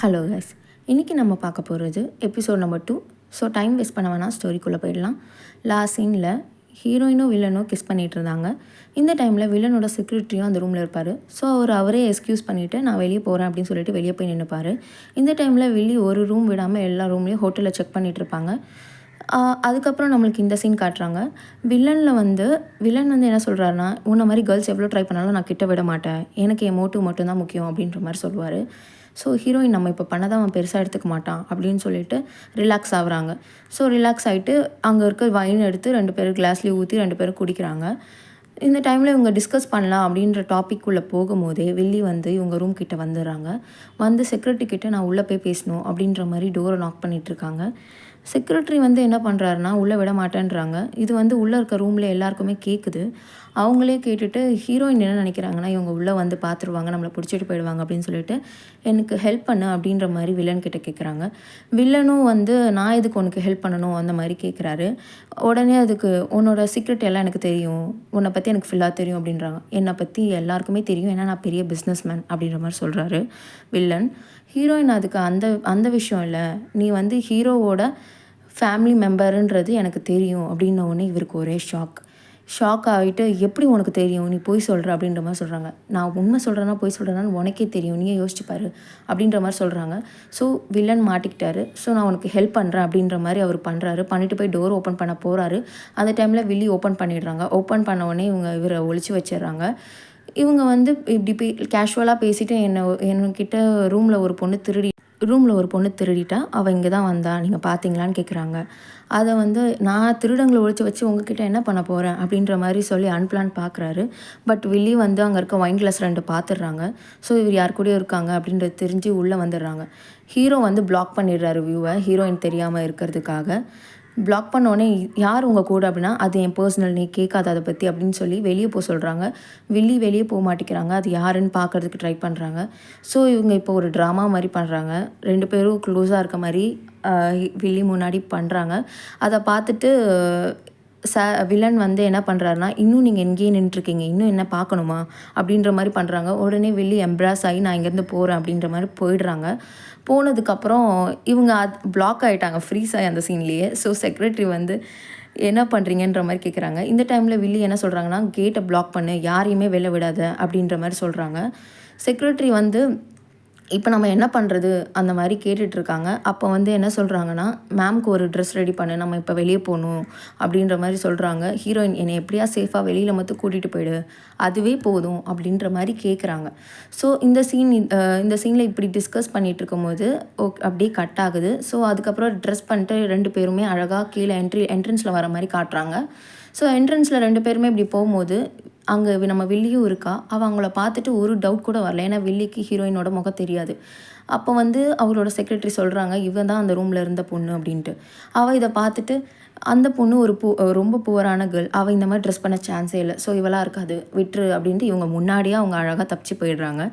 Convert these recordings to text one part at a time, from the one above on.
Hello guys, இன்றைக்கி நம்ம பார்க்க போகிறது episode number 2. So time waste பண்ண வேணாம், ஸ்டோரிக்குள்ளே போயிடலாம். லாஸ்ட் சீனில் ஹீரோயினும் வில்லனும் கிஸ் பண்ணிகிட்டு இருந்தாங்க. இந்த டைமில் வில்லனோட செக்யூரிட்டியும் அந்த ரூமில் இருப்பார். ஸோ அவரே எக்ஸ்கியூஸ் பண்ணிவிட்டு நான் வெளியே போகிறேன் அப்படின்னு சொல்லிட்டு வெளியே போய் நின்றுப்பார். இந்த டைமில் வில்லி ஒரு ரூம் விடாமல் எல்லா ரூம்லேயும் ஹோட்டலில் செக் பண்ணிகிட்டு இருப்பாங்க. அதுக்கப்புறம் நம்மளுக்கு இந்த சீன் காட்டுறாங்க. வில்லன் வந்து என்ன சொல்கிறாருன்னா, உன்ன மாதிரி கேர்ள்ஸ் எவ்வளோ ட்ரை பண்ணாலும் நான் கிட்ட விட மாட்டேன், எனக்கு என் மோட்டிவ் மட்டும்தான் முக்கியம் அப்படின்ற மாதிரி சொல்லுவார். ஸோ ஹீரோயின் நம்ம இப்போ பண்ணதான் அவன் பெருசாக எடுத்துக்க மாட்டான் அப்படின்னு சொல்லிட்டு ரிலாக்ஸ் ஆகுறாங்க. ஸோ ரிலாக்ஸ் ஆகிட்டு அங்கே இருக்க வைன் எடுத்து 2 பேர் கிளாஸ்லேயே ஊற்றி 2 பேரும் குடிக்கிறாங்க. இந்த டைமில் இவங்க டிஸ்கஸ் பண்ணலாம் அப்படின்ற டாபிக்குள்ளே போகும்போதே வில்லி வந்து இவங்க ரூம் கிட்டே வந்துடுறாங்க. வந்து செக்யூரிட்டி கிட்டே நான் உள்ளே போய் பேசணும் அப்படின்ற மாதிரி டோரை நாக் பண்ணிகிட்ருக்காங்க. செக்யூரிட்டி வந்து என்ன பண்ணுறாருன்னா உள்ளே விட மாட்டேன்றாங்க. இது வந்து உள்ளே இருக்க ரூமில் எல்லாருக்குமே கேட்குது. அவங்களே கேட்டுட்டு ஹீரோயின் என்ன நினைக்கிறாங்கன்னா, இவங்க உள்ளே வந்து பார்த்துருவாங்க, நம்மளை பிடிச்சிட்டு போயிடுவாங்க அப்படின்னு சொல்லிட்டு எனக்கு ஹெல்ப் பண்ணு அப்படின்ற மாதிரி வில்லன் கிட்டே கேட்குறாங்க. வில்லனும் வந்து நான் எதுக்கு உனக்கு ஹெல்ப் பண்ணணும் அந்த மாதிரி கேட்குறாரு. உடனே அதுக்கு உன்னோட சீக்ரெட் எல்லாம் எனக்கு தெரியும், உன்னை பற்றி எனக்கு ஃபுல்லாக தெரியும் அப்படின்றாங்க. என்னை பற்றி எல்லாருக்குமே தெரியும், ஏன்னா நான் பெரிய பிஸ்னஸ்மேன் அப்படின்ற மாதிரி சொல்கிறாரு வில்லன். ஹீரோயின் அதுக்கு அந்த விஷயம் இல்லை, நீ வந்து ஹீரோவோட ஃபேமிலி மெம்பருன்றது எனக்கு தெரியும் அப்படின்ன உடனே இவருக்கு ஒரே ஷாக் ஆகிட்டு, எப்படி உனக்கு தெரியும், நீ போய் சொல்கிற அப்படின்ற மாதிரி சொல்கிறாங்க. நான் உண்மை சொல்கிறேன்னா போய் சொல்கிறேன்னு உனக்கே தெரியும், நீயே யோசிச்சுப்பாரு அப்படின்ற மாதிரி சொல்கிறாங்க. So villain மாட்டிக்கிட்டாரு. ஸோ நான் உனக்கு ஹெல்ப் பண்ணுறேன் அப்படின்ற மாதிரி அவர் பண்ணுறாரு. பண்ணிவிட்டு போய் டோர் ஓப்பன் பண்ண போகிறாரு. அந்த டைமில் வில்லி ஓப்பன் பண்ணிடுறாங்க. ஓப்பன் பண்ண உடனே இவரை ஒழிச்சு வச்சிடுறாங்க. இவங்க வந்து இப்படி கேஷுவலாக பேசிவிட்டு என்கிட்ட ரூமில் ஒரு பொண்ணு திருடிட்டா, அவள் இங்கே தான் வந்தா, நீங்கள் பார்த்தீங்களான்னு கேட்குறாங்க. அதை வந்து நான் திருடங்களை ஒழிச்சு வச்சு உங்ககிட்ட என்ன பண்ண போகிறேன் அப்படின்ற மாதிரி சொல்லி அனுப்பலான்னு பார்க்குறாரு. பட் வில்லி வந்து அங்கே இருக்க வைன் கிளாஸ் 2 பார்த்துடுறாங்க. ஸோ இவர் யார் கூடயும் இருக்காங்க அப்படின்றது தெரிஞ்சு உள்ளே வந்துடுறாங்க. ஹீரோ வந்து பிளாக் பண்ணிடுறாரு வியூவை, ஹீரோயின் தெரியாமல் இருக்கிறதுக்காக. பிளாக் பண்ணோடனே யார் உங்கள் கூட அப்படின்னா, அது என் பர்சனல், நீ கேட்காத அதை பற்றி அப்படின்னு சொல்லி வெளியே போக சொல்கிறாங்க. வில்லி வெளியே போக மாட்டேங்கிறாங்க. அது யாருன்னு பார்க்குறதுக்கு ட்ரை பண்ணுறாங்க. ஸோ இவங்க இப்போ ஒரு ட்ராமா மாதிரி பண்ணுறாங்க. 2 பேரும் க்ளோஸாக இருக்க மாதிரி வில்லி முன்னாடி பண்ணுறாங்க. அதை பார்த்துட்டு வில்லன் வந்து என்ன பண்ணுறாருனா, இன்னும் நீங்கள் எங்கேயே நின்றுருக்கீங்க, இன்னும் என்ன பார்க்கணுமா அப்படின்ற மாதிரி பண்ணுறாங்க. உடனே வில்லி எம்ப்ராஸ் ஆகி நான் இங்கேருந்து போகிறேன் அப்படின்ற மாதிரி போயிடுறாங்க. போனதுக்கப்புறம் இவங்க பிளாக் ஆகிட்டாங்க, ஃப்ரீஸ் ஆகி அந்த சீன்லேயே. ஸோ செக்ரட்டரி வந்து என்ன பண்ணுறீங்கன்ற மாதிரி கேட்குறாங்க. இந்த டைமில் வில்லி என்ன சொல்கிறாங்கன்னா, கேட்டை பிளாக் பண்ணு, யாரையுமே வெளில விடாத அப்படின்ற மாதிரி சொல்கிறாங்க. செக்ரட்டரி வந்து இப்போ நம்ம என்ன பண்ணுறது அந்த மாதிரி கேட்டுட்ருக்காங்க. அப்போ வந்து என்ன சொல்கிறாங்கன்னா, மேம்க்கு ஒரு ட்ரெஸ் ரெடி பண்ணு, நம்ம இப்போ வெளியே போகணும் அப்படின்ற மாதிரி சொல்கிறாங்க. ஹீரோயின் என்னை எப்படியா சேஃபாக வெளியில் மட்டும் கூட்டிகிட்டு போயிடு, அதுவே போதும் அப்படின்ற மாதிரி கேட்குறாங்க. ஸோ இந்த சீனில் இப்படி டிஸ்கஸ் பண்ணிகிட்டு இருக்கும்போது அப்படியே கட் ஆகுது. ஸோ அதுக்கப்புறம் ட்ரெஸ் பண்ணிட்டு 2 பேருமே அழகாக கீழே என்ட்ரன்ஸில் வர மாதிரி காட்டுறாங்க. ஸோ என்ட்ரன்ஸில் 2 பேருமே இப்படி போகும்போது அங்கே நம்ம வில்லியும் இருக்கா. அவள் அவங்கள பார்த்துட்டு ஒரு டவுட் கூட வரல, ஏன்னா வில்லிக்கு ஹீரோயினோட முகம் தெரியாது. அப்போ வந்து அவளோட செக்ரட்டரி சொல்கிறாங்க, இவன் தான் அந்த ரூமில் இருந்த பொண்ணு அப்படின்ட்டு. அவள் இதை பார்த்துட்டு, அந்த பொண்ணு ரொம்ப புவரான கேர்ள், அவள் இந்த மாதிரி ட்ரெஸ் பண்ண சான்ஸே இல்லை, ஸோ இவளாக இருக்காது, விட்டுரு அப்படின்ட்டு இவங்க முன்னாடியே அவங்க அழகாக தப்பிச்சு போயிடுறாங்க.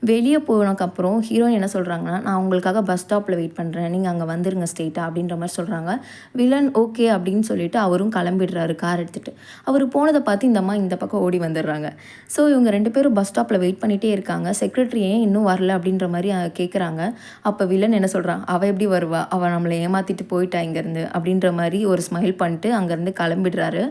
வெளியே போனதுக்கப்புறம் ஹீரோயின் என்ன சொல்கிறாங்கன்னா, நான் உங்களுக்காக பஸ் ஸ்டாப்பில் வெயிட் பண்ணுறேன், நீங்கள் அங்கே வந்துருங்க ஸ்ட்ரெயிட்டாக அப்படின்ற மாதிரி சொல்கிறாங்க. வில்லன் ஓகே அப்படின்னு சொல்லிட்டு அவரும் கிளம்பிடுறாரு கார் எடுத்துகிட்டு. அவர் போனதை பார்த்து இந்த அம்மா இந்த பக்கம் ஓடி வந்துடுறாங்க. ஸோ இவங்க 2 பேரும் பஸ் ஸ்டாப்பில் வெயிட் பண்ணிகிட்டே இருக்காங்க. செக்ரட்டரி ஏன் இன்னும் வரல அப்படின்ற மாதிரி கேட்குறாங்க. அப்போ வில்லன் என்ன சொல்கிறான், அவள் எப்படி வருவா, அவள் நம்மளை ஏமாற்றிட்டு போயிட்டா இங்கேருந்து அப்படின்ற மாதிரி ஒரு ஸ்மைல் பண்ணிட்டு அங்கேருந்து கிளம்பிடுறாரு.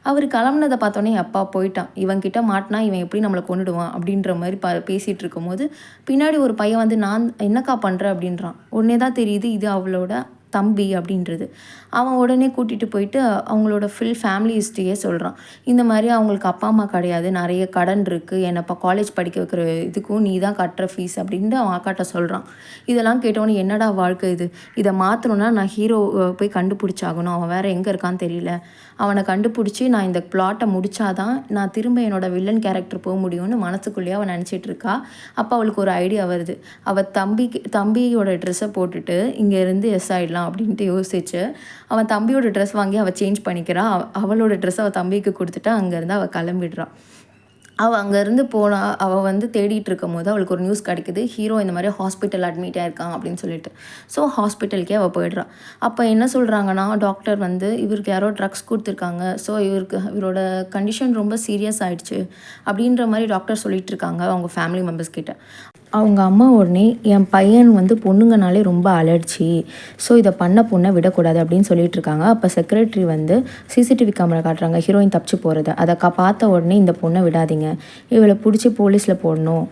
அவர் கிளம்புனதை பார்த்தோன்னே அப்பா போயிட்டான், இவன்கிட்ட மாட்டினா இவன் எப்படி நம்மளை கொண்டுடுவான் அப்படின்ற மாதிரி பேசிகிட்டு இருக்கும்போது பின்னாடி ஒரு பையன் வந்து நான் என்னக்கா பண்ணுற அப்படின்றான். உடனே தான் தெரியுது இது அவளோட தம்பி அப்படின்றது. அவன் உடனே கூட்டிகிட்டு போயிட்டு அவங்களோட ஃபேமிலி ஹிஸ்ட்ரியே சொல்கிறான். இந்த மாதிரி அவங்களுக்கு அப்பா அம்மா கிடையாது, நிறைய கடன் இருக்குது, என்னப்பா காலேஜ் படிக்க வைக்கிற இதுக்கும் நீ தான் கட்டுற ஃபீஸ் அப்படின்ட்டு அவன் அக்காட்ட சொல்கிறான். இதெல்லாம் கேட்டவொன்னே என்னடா வாழ்க்கை இது, இதை மாற்றணுன்னா நான் ஹீரோ போய் கண்டுபிடிச்சாகணும், அவன் வேறு எங்கே இருக்கான்னு தெரியல, அவனை கண்டுபிடிச்சி நான் இந்த பிளாட்டை முடித்தாதான் நான் திரும்ப என்னோடய வில்லன் கேரக்டர் போக முடியும்னு மனசுக்குள்ளேயே அவன் நினச்சிட்டு இருக்கா. அப்போ அவளுக்கு ஒரு ஐடியா வருது. அவள் தம்பியோட ட்ரெஸ்ஸை போட்டுட்டு இங்கேருந்து ஆகிடலாம் அப்படின்ட்டு யோசிச்சு அவன் தம்பியோட ட்ரெஸ் வாங்கி அவள் சேஞ்ச் பண்ணிக்கிறாள். அவளோட ட்ரெஸ் அவள் தம்பிக்கு கொடுத்துட்டு அங்கேருந்து அவள் கிளம்பிடுறான். அவள் அங்கேருந்து போனால் அவள் வந்து தேடிட்டு இருக்கும் போது அவளுக்கு ஒரு நியூஸ் கிடைக்குது, ஹீரோ இந்த மாதிரி ஹாஸ்பிட்டல் அட்மிட் ஆகிருக்கான் அப்படின்னு சொல்லிட்டு. ஸோ ஹாஸ்பிட்டலுக்கே அவள் போயிடுறான். அப்போ என்ன சொல்கிறாங்கன்னா, டாக்டர் வந்து இவருக்கு யாரோ ட்ரக்ஸ் கொடுத்துருக்காங்க, ஸோ இவரோட கண்டிஷன் ரொம்ப சீரியஸ் ஆகிடுச்சு அப்படின்ற மாதிரி டாக்டர் சொல்லிட்டு இருக்காங்க அவங்க ஃபேமிலி மெம்பர்ஸ் கிட்ட. அவங்க அம்மா உடனே என் பையன் வந்து பொண்ணுங்கனாலே ரொம்ப அலர்ஜி, ஸோ இதை பண்ண பொண்ணை விடக்கூடாது அப்படின்னு சொல்லிட்டு இருக்காங்க. அப்போ செக்ரட்டரி வந்து சிசிடிவி கேமரா காட்டுறாங்க ஹீரோயின் தப்பிச்சு போகிறத. அதை பார்த்த உடனே இந்த பொண்ணை விடாதீங்க, இவளை பிடிச்சி போலீஸில் போடணும்.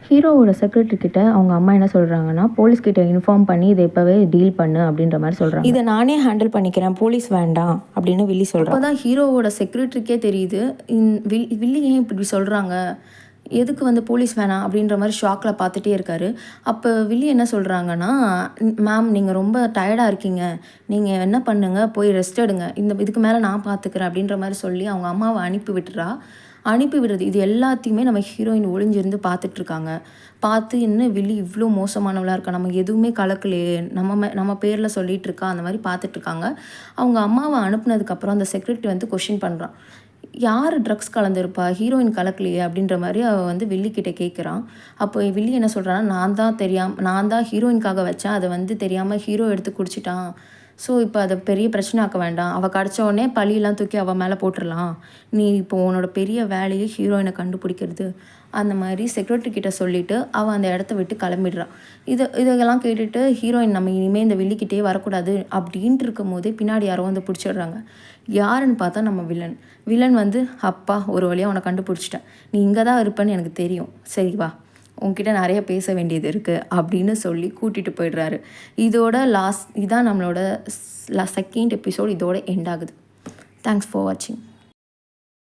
ஹீரோவோட செக்ரட்டரி கிட்ட அவங்க அம்மா என்ன சொல்கிறாங்கன்னா, போலீஸ்கிட்ட இன்ஃபார்ம் பண்ணி இதை இப்போவே டீல் பண்ணு அப்படின்ற மாதிரி சொல்கிறாங்க. இதை நானே ஹேண்டில் பண்ணிக்கிறேன், போலீஸ் வேண்டாம் அப்படின்னு வில்லி சொல்கிறாங்க. அப்போ தான் ஹீரோவோட செக்ரட்டரிக்கே தெரியுது வில்லி ஏன் இப்படி சொல்கிறாங்க, எதுக்கு வந்து போலீஸ் வேணாம் அப்படின்ற மாதிரி ஷாக்கில் பார்த்துட்டே இருக்காரு. அப்போ வில்லி என்ன சொல்கிறாங்கன்னா, மேம் நீங்கள் ரொம்ப டயர்டாக இருக்கீங்க, நீங்கள் என்ன பண்ணுங்கள், போய் ரெஸ்ட் எடுங்க, இதுக்கு மேலே நான் பார்த்துக்கிறேன் அப்படின்ற மாதிரி சொல்லி அவங்க அம்மாவை அனுப்பி விட்டுறா. அனுப்பி விடுறது இது எல்லாத்தையுமே நம்ம ஹீரோயின் ஒளிஞ்சிருந்து பார்த்துட்ருக்காங்க. பார்த்து என்ன வில்லி இவ்வளோ மோசமானவளாக இருக்கா, நம்ம எதுவுமே கலக்கலையே, நம்ம பேரில் சொல்லிகிட்டு இருக்கா, அந்த மாதிரி பார்த்துட்ருக்காங்க. அவங்க அம்மாவை அனுப்புனதுக்கப்புறம் அந்த செக்ரட்டரி வந்து கொஷின் பண்ணுறான், யார் ட்ரக்ஸ் கலந்துருப்பா, ஹீரோயின் கலக்கலையே அப்படின்ற மாதிரி அவள் வந்து வில்லிக்கிட்ட கேட்குறான். அப்போ வில்லி என்ன சொல்கிறான்னா, நான் தான் ஹீரோயின்காக வச்சேன், அதை வந்து தெரியாமல் ஹீரோ எடுத்து குடிச்சிட்டான், ஸோ இப்போ அதை பெரிய பிரச்சனை ஆக்க வேண்டாம், அவள் கிடச்ச உடனே பழியெல்லாம் தூக்கி அவள் மேலே போட்டுடலாம், நீ இப்போ உன்னோட பெரிய வேலையை ஹீரோயினை கண்டுபிடிக்கிறது, அந்த மாதிரி செக்ரட்டரி கிட்ட சொல்லிவிட்டு அவள் அந்த இடத்த விட்டு கிளம்பிடுறான். இதெல்லாம் கேட்டுட்டு ஹீரோயின் நம்ம இனிமேல் இந்த வில்லிக்கிட்டே வரக்கூடாது அப்படின்ட்டு இருக்கும் போதே பின்னாடி யாரோ வந்து பிடிச்சிடுறாங்க. யாருன்னு பார்த்தா நம்ம வில்லன் வந்து, அப்பா ஒரு வழியாக உன்னை கண்டுபிடிச்சிட்டேன், நீ இங்கே தான் இருப்பேன்னு எனக்கு தெரியும், சரி வா, உங்ககிட்ட நிறைய பேச வேண்டியது இருக்குது அப்படின்னு சொல்லி கூட்டிகிட்டு போயிடுறாரு. இதான் நம்மளோட செகண்ட் எபிசோட் இதோட எண்ட் ஆகுது. தேங்க்ஸ் ஃபார் வாட்சிங்.